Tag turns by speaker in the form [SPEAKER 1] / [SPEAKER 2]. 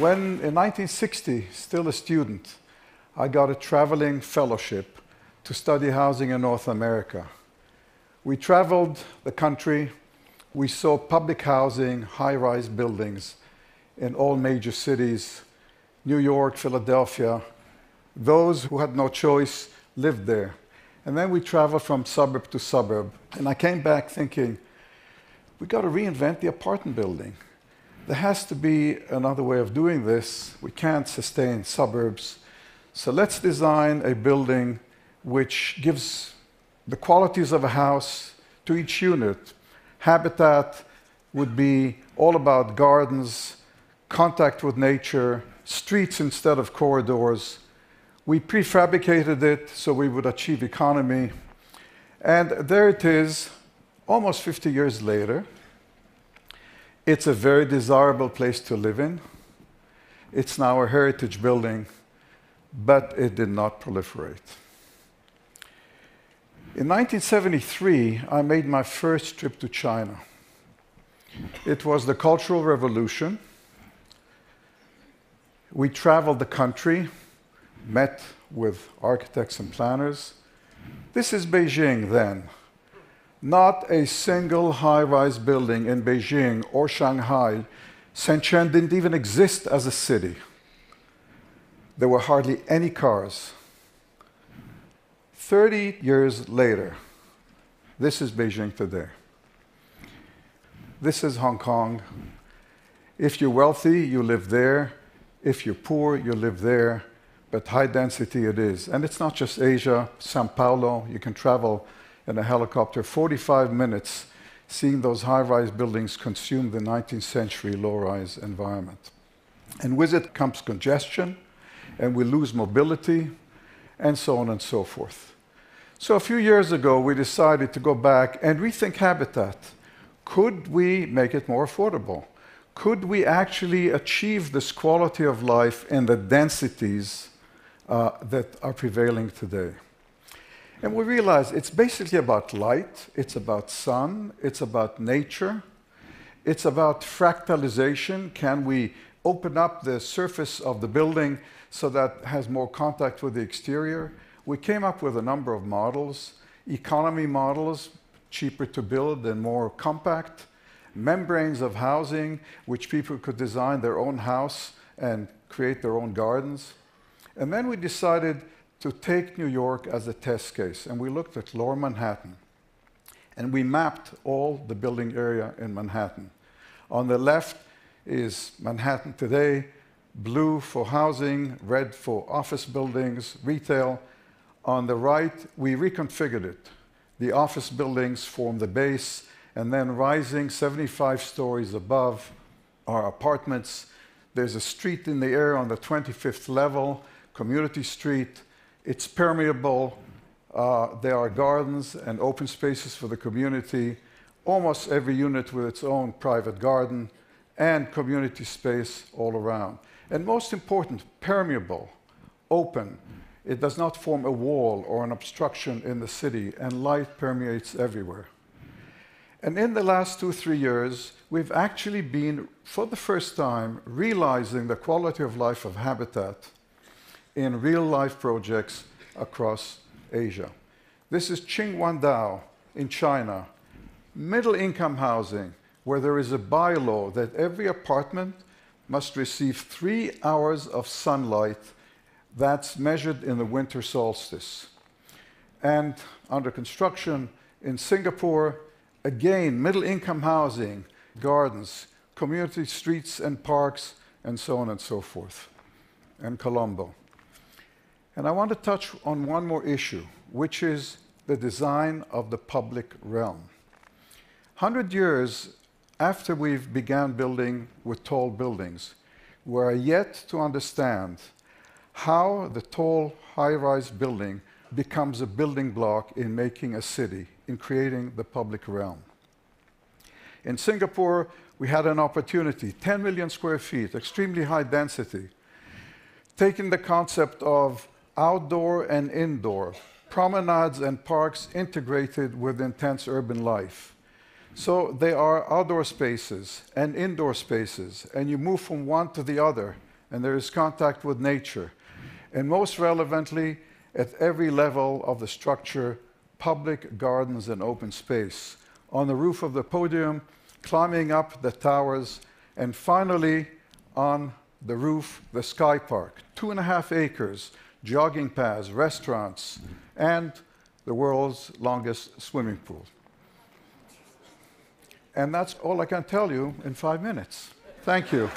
[SPEAKER 1] When, in 1960, still a student, I got a traveling fellowship to study housing in North America. We traveled the country. We saw public housing, high-rise buildings in all major cities, New York, Philadelphia. Those who had no choice lived there. And then we traveled from suburb to suburb. And I came back thinking, we got to reinvent the apartment building. There has to be another way of doing this. We can't sustain suburbs. So let's design a building which gives the qualities of a house to each unit. Habitat would be all about gardens, contact with nature, streets instead of corridors. We prefabricated it so we would achieve economy. And there it is, almost 50 years later. It's a very desirable place to live in. It's now a heritage building, but it did not proliferate. In 1973, I made my first trip to China. It was the Cultural Revolution. We traveled the country, met with architects and planners. This is Beijing then. Not a single high-rise building in Beijing or Shanghai. Shenzhen didn't even exist as a city. There were hardly any cars. 30 years later, this is Beijing today. This is Hong Kong. If you're wealthy, you live there. If you're poor, you live there. But high density it is. And it's not just Asia. Sao Paulo, you can travel in a helicopter 45 minutes seeing those high-rise buildings consume the 19th century low-rise environment. And with it comes congestion, and we lose mobility, and so on and so forth. So a few years ago, we decided to go back and rethink habitat. Could we make it more affordable? Could we actually achieve this quality of life in the densities that are prevailing today? And we realized it's basically about light, it's about sun, it's about nature, it's about fractalization. Can we open up the surface of the building so that it has more contact with the exterior? We came up with a number of models, economy models, cheaper to build and more compact, membranes of housing, which people could design their own house and create their own gardens. And then we decided to take New York as a test case, and we looked at Lower Manhattan. And we mapped all the building area in Manhattan. On the left is Manhattan today, blue for housing, red for office buildings, retail. On the right, we reconfigured it. The office buildings form the base, and then rising 75 stories above are apartments. There's a street in the air on the 25th level, Community Street. It's permeable. There are gardens and open spaces for the community. Almost every unit with its own private garden and community space all around. And most important, permeable, open. It does not form a wall or an obstruction in the city, and light permeates everywhere. And in the last 2-3 years, we've actually been, for the first time, realizing the quality of life of habitat in real-life projects across Asia. This is Qingguandao in China, middle-income housing, where there is a bylaw that every apartment must receive 3 hours of sunlight. That's measured in the winter solstice. And under construction in Singapore, again, middle-income housing, gardens, community streets and parks, and so on and so forth. And Colombo. And I want to touch on one more issue, which is the design of the public realm. 100 years after we've began building with tall buildings, we are yet to understand how the tall, high-rise building becomes a building block in making a city, in creating the public realm. In Singapore, we had an opportunity, 10 million square feet, extremely high density, taking the concept of outdoor and indoor, promenades and parks integrated with intense urban life. So they are outdoor spaces and indoor spaces, and you move from one to the other and there is contact with nature. And most relevantly, at every level of the structure, public gardens and open space. On the roof of the podium, climbing up the towers, and finally, on the roof, the Sky Park. 2.5 acres, jogging paths, restaurants, and the world's longest swimming pool. And that's all I can tell you in 5 minutes. Thank you.